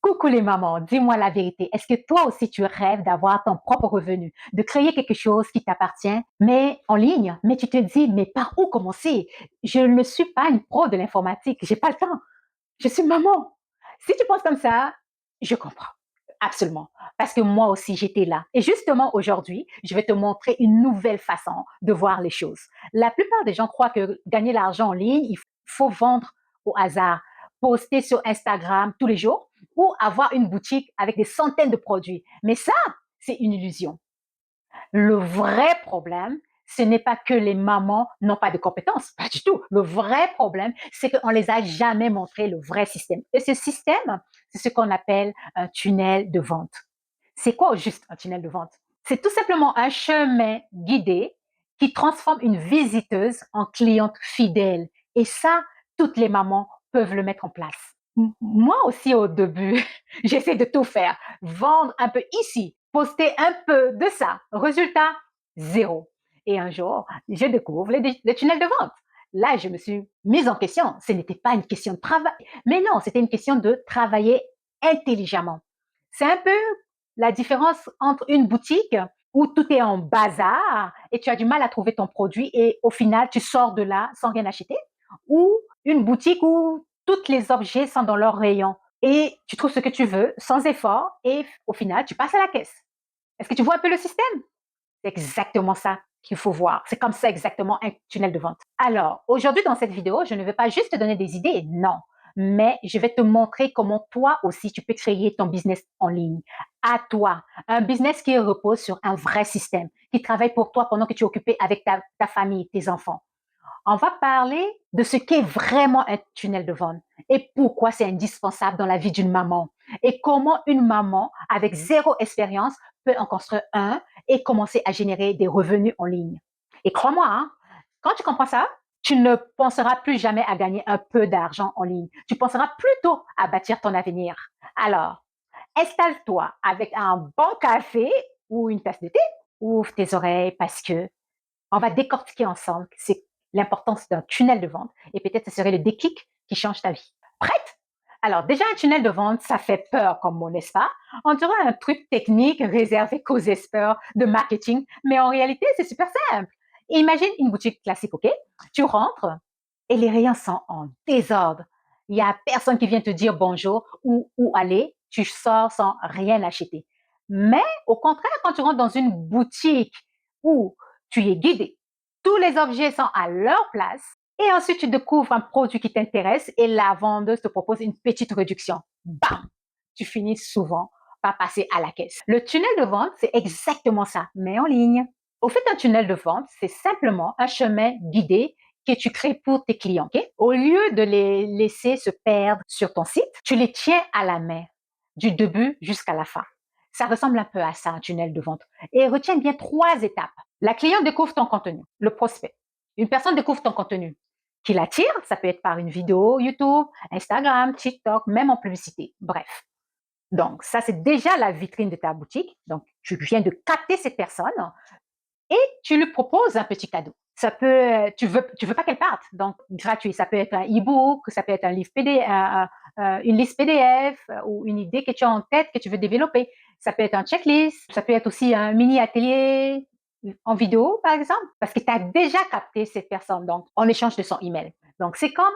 Coucou les mamans, dis-moi la vérité. Est-ce que toi aussi tu rêves d'avoir ton propre revenu, de créer quelque chose qui t'appartient, mais en ligne, mais tu te dis, mais par où commencer? Je ne suis pas une pro de l'informatique, j'ai pas le temps. Je suis maman. Si tu penses comme ça, je comprends. Absolument. Parce que moi aussi, j'étais là. Et justement, aujourd'hui, je vais te montrer une nouvelle façon de voir les choses. La plupart des gens croient que gagner l'argent en ligne, il faut vendre au hasard, poster sur Instagram tous les jours ou avoir une boutique avec des centaines de produits. Mais ça, c'est une illusion. Le vrai problème, ce n'est pas que les mamans n'ont pas de compétences, pas du tout. Le vrai problème, c'est qu'on les a jamais montré le vrai système. Et ce système, c'est ce qu'on appelle un tunnel de vente. C'est quoi au juste un tunnel de vente? C'est tout simplement un chemin guidé qui transforme une visiteuse en cliente fidèle. Et ça, toutes les mamans peuvent le mettre en place. Moi aussi, au début, j'essaie de tout faire. Vendre un peu ici, poster un peu de ça. Résultat, zéro. Et un jour, je découvre les tunnels de vente. Là, je me suis mise en question. Ce n'était pas une question de travail, mais non, c'était une question de travailler intelligemment. C'est un peu la différence entre une boutique où tout est en bazar et tu as du mal à trouver ton produit et au final, tu sors de là sans rien acheter, ou une boutique où tous les objets sont dans leur rayon et tu trouves ce que tu veux sans effort et au final, tu passes à la caisse. Est-ce que tu vois un peu le système? C'est exactement ça qu'il faut voir. C'est comme ça exactement un tunnel de vente. Alors, aujourd'hui dans cette vidéo, je ne vais pas juste te donner des idées, non, mais je vais te montrer comment toi aussi tu peux créer ton business en ligne. À toi, un business qui repose sur un vrai système, qui travaille pour toi pendant que tu es occupé avec ta famille, tes enfants. On va parler de ce qu'est vraiment un tunnel de vente et pourquoi c'est indispensable dans la vie d'une maman et comment une maman avec zéro expérience peut en construire un et commencer à générer des revenus en ligne. Et crois-moi, hein, quand tu comprends ça, tu ne penseras plus jamais à gagner un peu d'argent en ligne. Tu penseras plutôt à bâtir ton avenir. Alors, installe-toi avec un bon café ou une tasse de thé, ouvre tes oreilles parce que on va décortiquer ensemble c'est l'importance d'un tunnel de vente et peut-être ce serait le déclic qui change ta vie. Prête? Alors déjà, un tunnel de vente, ça fait peur comme mot, n'est-ce pas? On dirait un truc technique réservé qu'aux experts de marketing, mais en réalité, c'est super simple. Imagine une boutique classique, ok? Tu rentres et les rayons sont en désordre. Il n'y a personne qui vient te dire bonjour ou où aller. Tu sors sans rien acheter. Mais au contraire, quand tu rentres dans une boutique où tu es guidé. Tous les objets sont à leur place et ensuite tu découvres un produit qui t'intéresse et la vendeuse te propose une petite réduction. Bam! Tu finis souvent par passer à la caisse. Le tunnel de vente, c'est exactement ça, mais en ligne. Au fait, un tunnel de vente, c'est simplement un chemin guidé que tu crées pour tes clients. Okay? Au lieu de les laisser se perdre sur ton site, tu les tiens à la main du début jusqu'à la fin. Ça ressemble un peu à ça, un tunnel de vente. Et retiens bien 3 étapes. La cliente découvre ton contenu, le prospect. Une personne découvre ton contenu qui l'attire, ça peut être par une vidéo YouTube, Instagram, TikTok, même en publicité. Bref. Donc, ça, c'est déjà la vitrine de ta boutique. Donc, tu viens de capter cette personne et tu lui proposes un petit cadeau. Ça peut, tu veux pas qu'elle parte, donc gratuit. Ça peut être un e-book, ça peut être un livre PDF, une liste PDF ou une idée que tu as en tête que tu veux développer. Ça peut être un checklist, ça peut être aussi un mini atelier en vidéo, par exemple, parce que tu as déjà capté cette personne, donc en échange de son email. Donc c'est comme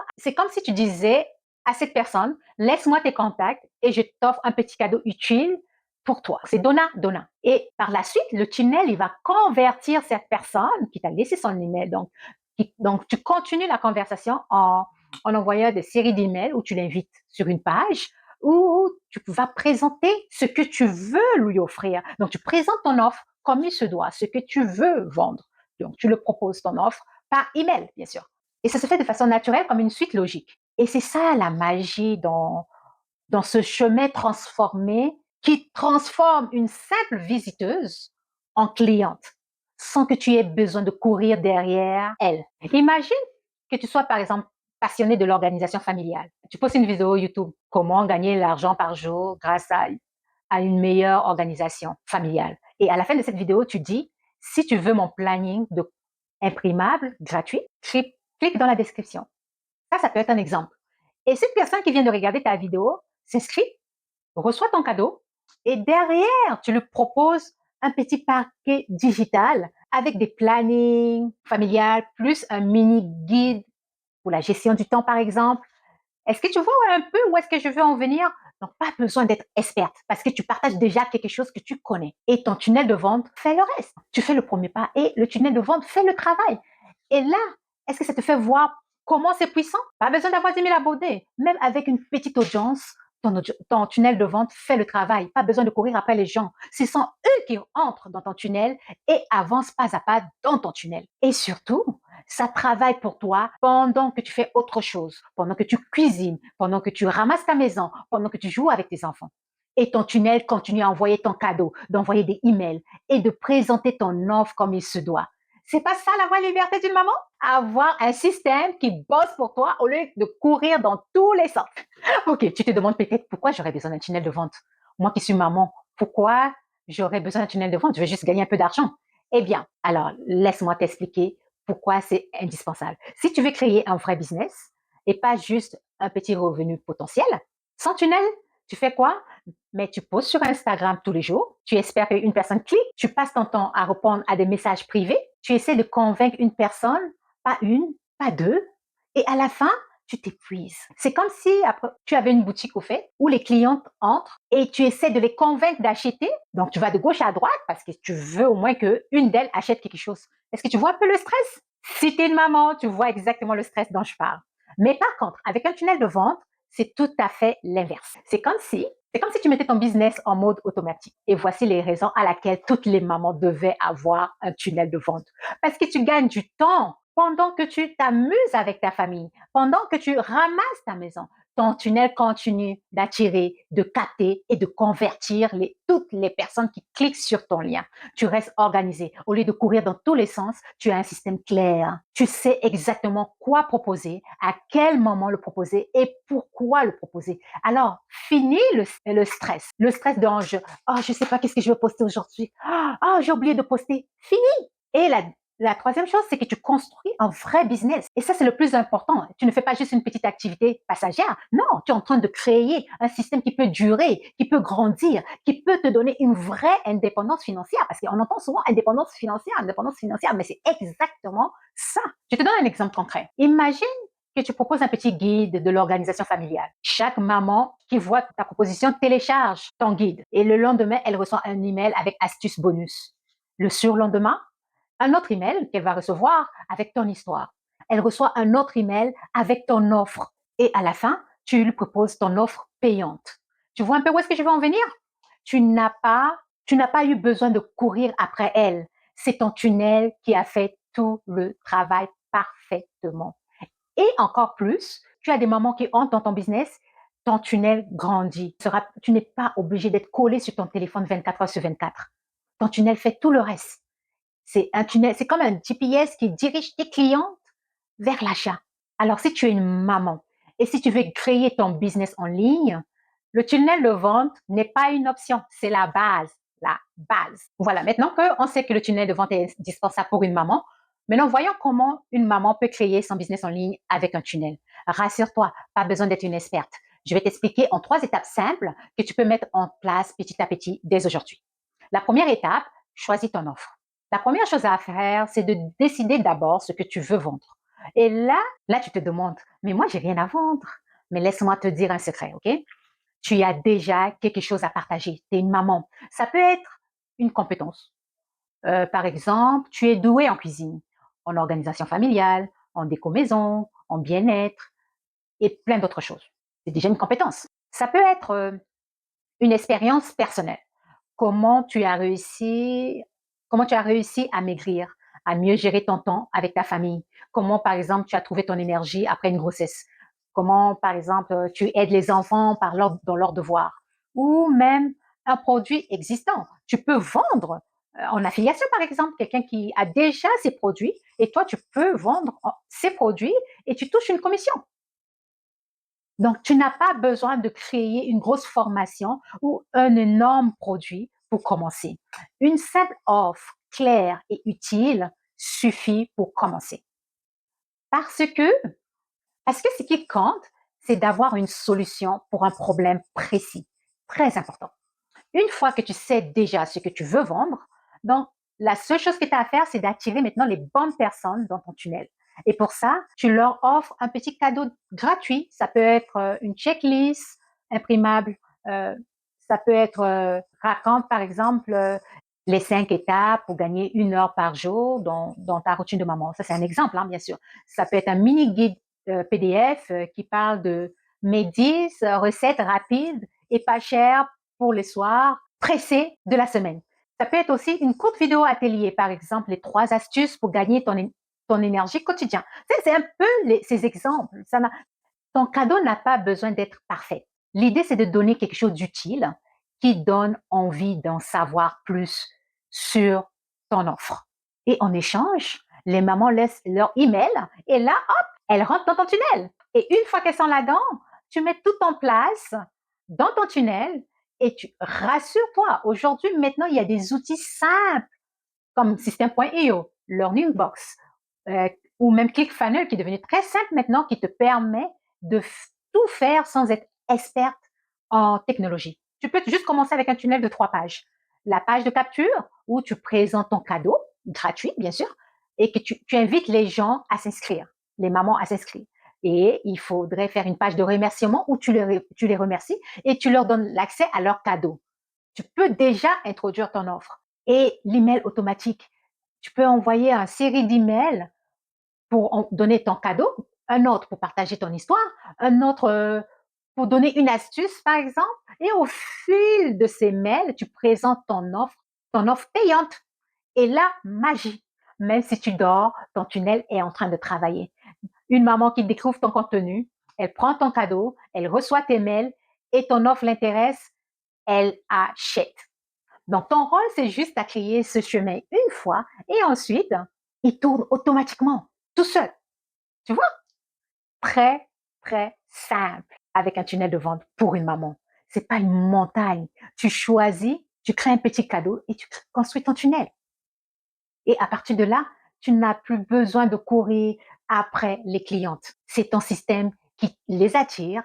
si tu disais à cette personne, laisse-moi tes contacts et je t'offre un petit cadeau utile pour toi. C'est donnant. Et par la suite, le tunnel, il va convertir cette personne qui t'a laissé son email. Donc tu continues la conversation en envoyant des séries d'emails où tu l'invites sur une page où tu vas présenter ce que tu veux lui offrir. Donc, tu présentes ton offre comme il se doit, ce que tu veux vendre. Donc, tu le proposes ton offre par email, bien sûr. Et ça se fait de façon naturelle comme une suite logique. Et c'est ça la magie dans ce chemin transformé qui transforme une simple visiteuse en cliente sans que tu aies besoin de courir derrière elle. Imagine que tu sois par exemple passionné de l'organisation familiale. Tu postes une vidéo YouTube, comment gagner l'argent par jour grâce à une meilleure organisation familiale. Et à la fin de cette vidéo, tu dis, si tu veux mon planning de imprimable gratuit, clique dans la description. Ça peut être un exemple. Et cette personne qui vient de regarder ta vidéo s'inscrit reçoit ton cadeau et derrière, tu lui proposes un petit paquet digital avec des plannings familiales plus un mini guide pour la gestion du temps, par exemple. Est-ce que tu vois un peu où est-ce que je veux en venir? Donc, pas besoin d'être experte parce que tu partages déjà quelque chose que tu connais. Et ton tunnel de vente fait le reste. Tu fais le premier pas et le tunnel de vente fait le travail. Et là, est-ce que ça te fait voir comment c'est puissant? Pas besoin d'avoir 10 000 abonnés. Même avec une petite audience, ton tunnel de vente fait le travail. Pas besoin de courir après les gens. Ce sont eux qui entrent dans ton tunnel et avancent pas à pas dans ton tunnel. Et surtout, ça travaille pour toi pendant que tu fais autre chose, pendant que tu cuisines, pendant que tu ramasses ta maison, pendant que tu joues avec tes enfants. Et ton tunnel continue à envoyer ton cadeau, d'envoyer des emails et de présenter ton offre comme il se doit. C'est pas ça la vraie liberté d'une maman? Avoir un système qui bosse pour toi au lieu de courir dans tous les sens. Ok, tu te demandes peut-être pourquoi j'aurais besoin d'un tunnel de vente. Moi qui suis maman, pourquoi j'aurais besoin d'un tunnel de vente? Je veux juste gagner un peu d'argent. Eh bien, alors laisse-moi t'expliquer pourquoi c'est indispensable. Si tu veux créer un vrai business et pas juste un petit revenu potentiel, sans tunnel, tu fais quoi? Mais tu postes sur Instagram tous les jours, tu espères qu'une personne clique, tu passes ton temps à répondre à des messages privés, tu essaies de convaincre une personne, pas une, pas deux, et à la fin, tu t'épuises. C'est comme si après, tu avais une boutique au fait où les clientes entrent et tu essaies de les convaincre d'acheter. Donc, tu vas de gauche à droite parce que tu veux au moins qu'une d'elles achète quelque chose. Est-ce que tu vois un peu le stress? Si tu es une maman, tu vois exactement le stress dont je parle. Mais par contre, avec un tunnel de vente, c'est tout à fait l'inverse. C'est comme si tu mettais ton business en mode automatique. Et voici les raisons à laquelle toutes les mamans devaient avoir un tunnel de vente. Parce que tu gagnes du temps pendant que tu t'amuses avec ta famille, pendant que tu ramasses ta maison. Ton tunnel continue d'attirer, de capter et de convertir toutes les personnes qui cliquent sur ton lien. Tu restes organisé. Au lieu de courir dans tous les sens, tu as un système clair. Tu sais exactement quoi proposer, à quel moment le proposer et pourquoi le proposer. Alors, fini le stress. Le stress de oh, je sais pas qu'est-ce que je vais poster aujourd'hui. Oh, j'ai oublié de poster. Fini. Et la troisième chose, c'est que tu construis un vrai business. Et ça, c'est le plus important. Tu ne fais pas juste une petite activité passagère. Non, tu es en train de créer un système qui peut durer, qui peut grandir, qui peut te donner une vraie indépendance financière. Parce qu'on entend souvent indépendance financière, mais c'est exactement ça. Je te donne un exemple concret. Imagine que tu proposes un petit guide de l'organisation familiale. Chaque maman qui voit ta proposition télécharge ton guide et le lendemain, elle reçoit un email avec astuces bonus. Le surlendemain, un autre email qu'elle va recevoir avec ton histoire. Elle reçoit un autre email avec ton offre. Et à la fin, tu lui proposes ton offre payante. Tu vois un peu où est-ce que je veux en venir? Tu n'as pas, tu n'as pas eu besoin de courir après elle. C'est ton tunnel qui a fait tout le travail parfaitement. Et encore plus, tu as des mamans qui entrent dans ton business, ton tunnel grandit. Tu n'es pas obligé d'être collé sur ton téléphone 24 heures sur 24. Ton tunnel fait tout le reste. C'est un tunnel, c'est comme un GPS qui dirige tes clientes vers l'achat. Alors, si tu es une maman et si tu veux créer ton business en ligne, le tunnel de vente n'est pas une option, c'est la base. La base. Voilà, maintenant qu'on sait que le tunnel de vente est indispensable pour une maman, maintenant voyons comment une maman peut créer son business en ligne avec un tunnel. Rassure-toi, pas besoin d'être une experte. Je vais t'expliquer en 3 étapes simples que tu peux mettre en place petit à petit dès aujourd'hui. La première étape, choisis ton offre. La première chose à faire, c'est de décider d'abord ce que tu veux vendre. Et là, tu te demandes, mais moi, j'ai rien à vendre. Mais laisse-moi te dire un secret, ok? Tu as déjà quelque chose à partager. Tu es une maman. Ça peut être une compétence. Par exemple, tu es douée en cuisine, en organisation familiale, en déco maison, en bien-être et plein d'autres choses. C'est déjà une compétence. Ça peut être une expérience personnelle. Comment tu as réussi, comment tu as réussi à maigrir, à mieux gérer ton temps avec ta famille. Comment, par exemple, tu as trouvé ton énergie après une grossesse. Comment, par exemple, tu aides les enfants dans leurs devoirs. Ou même un produit existant. Tu peux vendre en affiliation, par exemple, quelqu'un qui a déjà ses produits et toi, tu peux vendre ses produits et tu touches une commission. Donc, tu n'as pas besoin de créer une grosse formation ou un énorme produit pour commencer. Une simple offre claire et utile suffit pour commencer. Parce que, parce que ce qui compte, c'est d'avoir une solution pour un problème précis. Très important. Une fois que tu sais déjà ce que tu veux vendre, donc la seule chose que tu as à faire, c'est d'attirer maintenant les bonnes personnes dans ton tunnel. Et pour ça, tu leur offres un petit cadeau gratuit. Ça peut être une checklist imprimable. euh, Ça peut être, raconte par exemple les 5 étapes pour gagner 1 heure par jour dans ta routine de maman. Ça, c'est un exemple, hein, bien sûr. Ça peut être un mini guide PDF qui parle de mes 10 recettes rapides et pas chères pour les soirs pressés de la semaine. Ça peut être aussi une courte vidéo atelier, par exemple, les 3 astuces pour gagner ton énergie quotidienne. C'est un peu ces exemples. Ton cadeau n'a pas besoin d'être parfait. L'idée, c'est de donner quelque chose d'utile qui donne envie d'en savoir plus sur ton offre. Et en échange, les mamans laissent leur email et là, hop, elles rentrent dans ton tunnel. Et une fois qu'elles sont là-dedans, tu mets tout en place dans ton tunnel et tu rassures-toi. Aujourd'hui, maintenant, il y a des outils simples comme System.io, Learning Box, euh, ou même ClickFunnels qui est devenu très simple maintenant, qui te permet de tout faire sans être experte en technologie. Tu peux juste commencer avec un tunnel de 3 pages. La page de capture où tu présentes ton cadeau, gratuit bien sûr, et que tu invites les gens à s'inscrire, les mamans à s'inscrire. Et il faudrait faire une page de remerciement où tu les remercies et tu leur donnes l'accès à leur cadeau. Tu peux déjà introduire ton offre. Et l'email automatique, tu peux envoyer une série d'emails pour donner ton cadeau, un autre pour partager ton histoire, un autre pour donner une astuce, par exemple. Et au fil de ces mails, tu présentes ton offre payante. Et là, magie. Même si tu dors, ton tunnel est en train de travailler. Une maman qui découvre ton contenu, elle prend ton cadeau, elle reçoit tes mails et ton offre l'intéresse, elle achète. Donc, ton rôle, c'est juste à créer ce chemin une fois et ensuite, il tourne automatiquement, tout seul. Tu vois? Très, très simple avec un tunnel de vente pour une maman. C'est pas une montagne. Tu choisis, tu crées un petit cadeau et tu construis ton tunnel. Et à partir de là, tu n'as plus besoin de courir après les clientes. C'est ton système qui les attire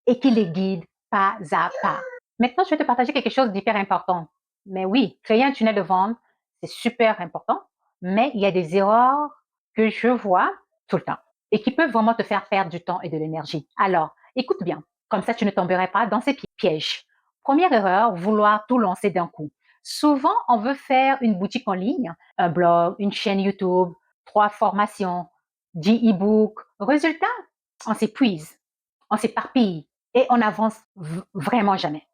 et qui les guide pas à pas. Maintenant, je vais te partager quelque chose d'hyper important. Mais oui, créer un tunnel de vente, c'est super important, mais il y a des erreurs que je vois tout le temps et qui peuvent vraiment te faire perdre du temps et de l'énergie. Alors, écoute bien, comme ça tu ne tomberais pas dans ces pièges. Première erreur, vouloir tout lancer d'un coup. Souvent, on veut faire une boutique en ligne, un blog, une chaîne YouTube, 3 formations, 10 e-books. Résultat, on s'épuise, on s'éparpille et on n'avance vraiment jamais.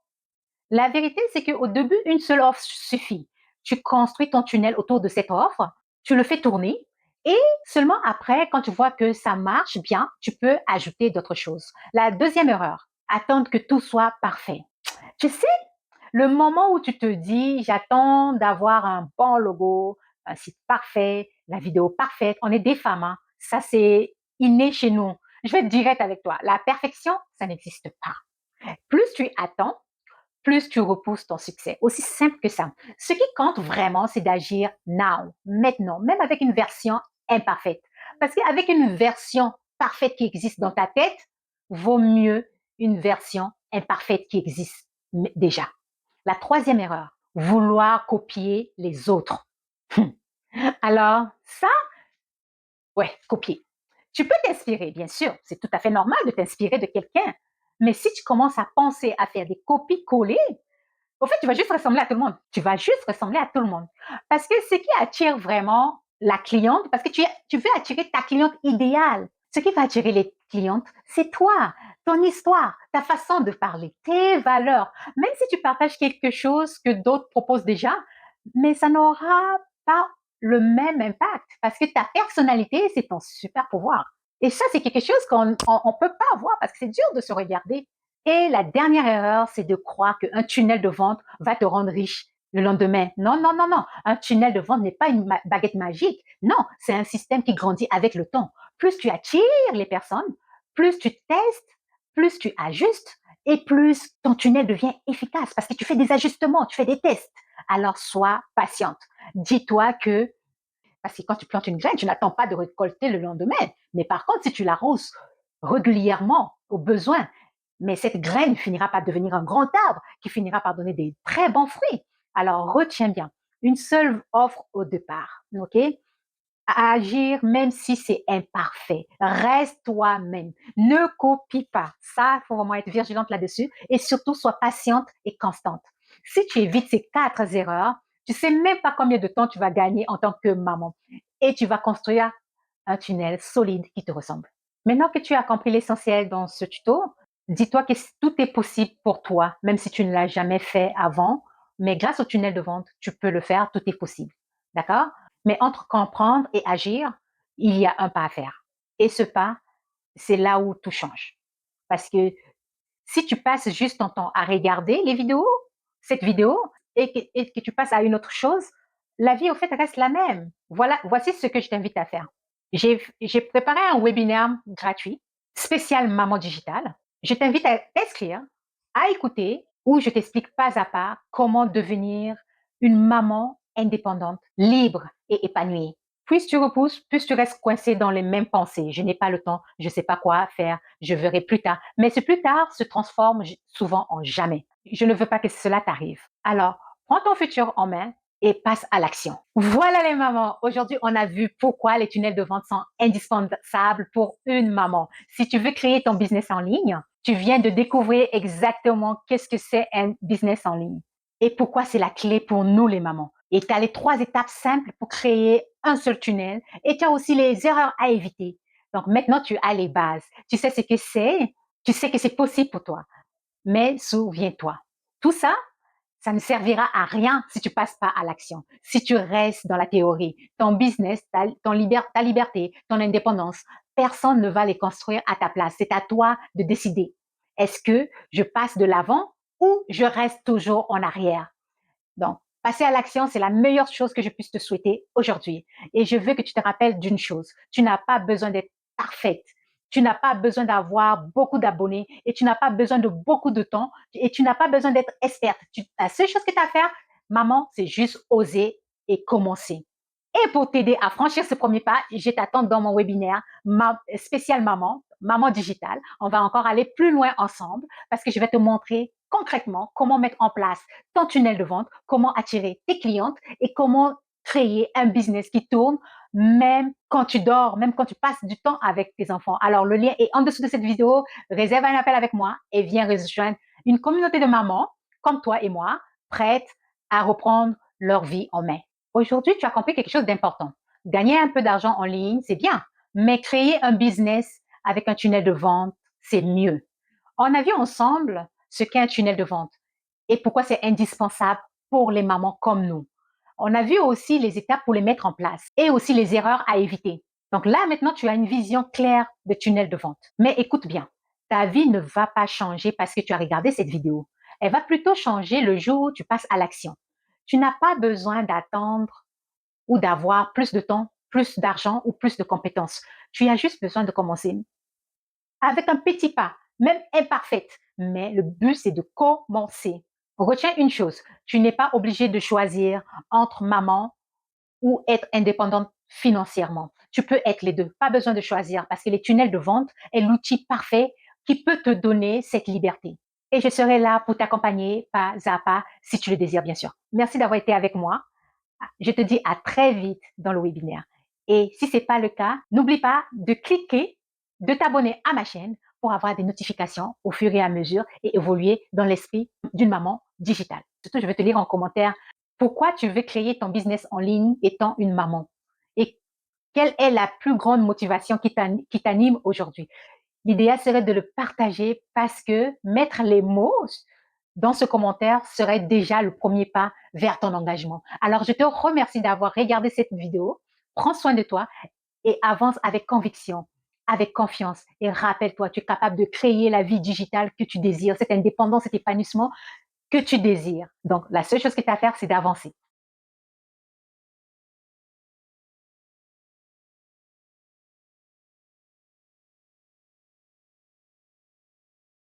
La vérité, c'est qu'au début, une seule offre suffit. Tu construis ton tunnel autour de cette offre, tu le fais tourner et seulement après, quand tu vois que ça marche bien, tu peux ajouter d'autres choses. La deuxième erreur, attendre que tout soit parfait. Tu sais, le moment où tu te dis, j'attends d'avoir un bon logo, un site parfait, la vidéo parfaite, on est des femmes, hein. Ça c'est inné chez nous. Je vais être direct avec toi. La perfection, ça n'existe pas. Plus tu attends, plus tu repousses ton succès. Aussi simple que ça. Ce qui compte vraiment, c'est d'agir now, maintenant, même avec une version imparfaite. Parce qu'avec une version parfaite qui existe dans ta tête, vaut mieux une version imparfaite qui existe déjà. La troisième erreur, vouloir copier les autres. Alors, ça, ouais, copier. Tu peux t'inspirer, bien sûr. C'est tout à fait normal de t'inspirer de quelqu'un. Mais si tu commences à penser à faire des copies-coller, au fait, tu vas juste ressembler à tout le monde. Tu vas juste ressembler à tout le monde. Parce que ce qui attire vraiment la cliente, parce que tu veux attirer ta cliente idéale. Ce qui va attirer les clientes, c'est toi, ton histoire, ta façon de parler, tes valeurs. Même si tu partages quelque chose que d'autres proposent déjà, mais ça n'aura pas le même impact parce que ta personnalité, c'est ton super pouvoir. Et ça, c'est quelque chose qu'on ne peut pas avoir parce que c'est dur de se regarder. Et la dernière erreur, c'est de croire qu'un tunnel de vente va te rendre riche le lendemain. Non, non, non, non. Un tunnel de vente n'est pas une baguette magique. Non, c'est un système qui grandit avec le temps. Plus tu attires les personnes, plus tu testes, plus tu ajustes et plus ton tunnel devient efficace parce que tu fais des ajustements, tu fais des tests. Alors sois patiente. Dis-toi que, parce que quand tu plantes une graine, tu n'attends pas de récolter le lendemain. Mais par contre, si tu l'arroses régulièrement, au besoin, Mais cette graine finira par devenir un grand arbre qui finira par donner des très bons fruits. Alors, retiens bien, une seule offre au départ, ok? À agir même si c'est imparfait. Reste toi-même. Ne copie pas. Ça, il faut vraiment être vigilante là-dessus. Et surtout, sois patiente et constante. Si tu évites ces 4 erreurs, tu sais même pas combien de temps tu vas gagner en tant que maman. Et tu vas construire un tunnel solide qui te ressemble. Maintenant que tu as compris l'essentiel dans ce tuto, dis-toi que tout est possible pour toi, même si tu ne l'as jamais fait avant. Mais grâce au tunnel de vente, tu peux le faire, tout est possible. D'accord? Mais entre comprendre et agir, il y a un pas à faire. Et ce pas, c'est là où tout change. Parce que si tu passes juste ton temps à regarder les vidéos, cette vidéo, et que tu passes à une autre chose, la vie, au fait, reste la même. Voilà, voici ce que je t'invite à faire. J'ai préparé un webinaire gratuit, spécial Maman Digitale. Je t'invite à t'inscrire, à écouter, où je t'explique pas à pas comment devenir une maman indépendante, libre et épanouie. Plus tu repousses, plus tu restes coincé dans les mêmes pensées. Je n'ai pas le temps, je ne sais pas quoi faire, je verrai plus tard. Mais ce plus tard se transforme souvent en jamais. Je ne veux pas que cela t'arrive. Alors, prends ton futur en main et passe à l'action. Voilà les mamans. Aujourd'hui, on a vu pourquoi les tunnels de vente sont indispensables pour une maman. Si tu veux créer ton business en ligne, tu viens de découvrir exactement qu'est-ce que c'est un business en ligne et pourquoi c'est la clé pour nous les mamans. Et tu as les 3 étapes simples pour créer un seul tunnel et tu as aussi les erreurs à éviter. Donc maintenant, tu as les bases. Tu sais ce que c'est, tu sais que c'est possible pour toi. Mais souviens-toi, tout ça, ça ne servira à rien si tu passes pas à l'action. Si tu restes dans la théorie, ton business, ta liberté, ton indépendance, personne ne va les construire à ta place. C'est à toi de décider. Est-ce que je passe de l'avant ou je reste toujours en arrière? Donc, passer à l'action, c'est la meilleure chose que je puisse te souhaiter aujourd'hui. Et je veux que tu te rappelles d'une chose. Tu n'as pas besoin d'être parfaite. Tu n'as pas besoin d'avoir beaucoup d'abonnés et tu n'as pas besoin de beaucoup de temps et tu n'as pas besoin d'être experte. La seule chose que tu as à faire, maman, c'est juste oser et commencer. Et pour t'aider à franchir ce premier pas, je t'attends dans mon webinaire spécial maman, maman digitale. On va encore aller plus loin ensemble parce que je vais te montrer concrètement comment mettre en place ton tunnel de vente, comment attirer tes clientes et comment créer un business qui tourne même quand tu dors, même quand tu passes du temps avec tes enfants. Alors, le lien est en dessous de cette vidéo. Réserve un appel avec moi et viens rejoindre une communauté de mamans comme toi et moi, prêtes à reprendre leur vie en main. Aujourd'hui, tu as compris quelque chose d'important. Gagner un peu d'argent en ligne, c'est bien, mais créer un business avec un tunnel de vente, c'est mieux. On a vu ensemble ce qu'est un tunnel de vente et pourquoi c'est indispensable pour les mamans comme nous. On a vu aussi les étapes pour les mettre en place et aussi les erreurs à éviter. Donc là, maintenant, tu as une vision claire de tunnel de vente. Mais écoute bien, ta vie ne va pas changer parce que tu as regardé cette vidéo. Elle va plutôt changer le jour où tu passes à l'action. Tu n'as pas besoin d'attendre ou d'avoir plus de temps, plus d'argent ou plus de compétences. Tu as juste besoin de commencer avec un petit pas, même imparfaite. Mais le but, c'est de commencer. Retiens une chose, tu n'es pas obligé de choisir entre maman ou être indépendante financièrement. Tu peux être les deux. Pas besoin de choisir parce que les tunnels de vente est l'outil parfait qui peut te donner cette liberté. Et je serai là pour t'accompagner pas à pas si tu le désires, bien sûr. Merci d'avoir été avec moi. Je te dis à très vite dans le webinaire. Et si ce n'est pas le cas, n'oublie pas de cliquer, de t'abonner à ma chaîne pour avoir des notifications au fur et à mesure et évoluer dans l'esprit d'une maman digitale. Surtout, je vais te lire en commentaire pourquoi tu veux créer ton business en ligne étant une maman et quelle est la plus grande motivation qui t'anime aujourd'hui. L'idéal serait de le partager parce que mettre les mots dans ce commentaire serait déjà le premier pas vers ton engagement. Alors, je te remercie d'avoir regardé cette vidéo. Prends soin de toi et avance avec conviction, avec confiance. Et rappelle-toi, tu es capable de créer la vie digitale que tu désires, cette indépendance, cet épanouissement que tu désires. Donc, la seule chose que tu as à faire, c'est d'avancer.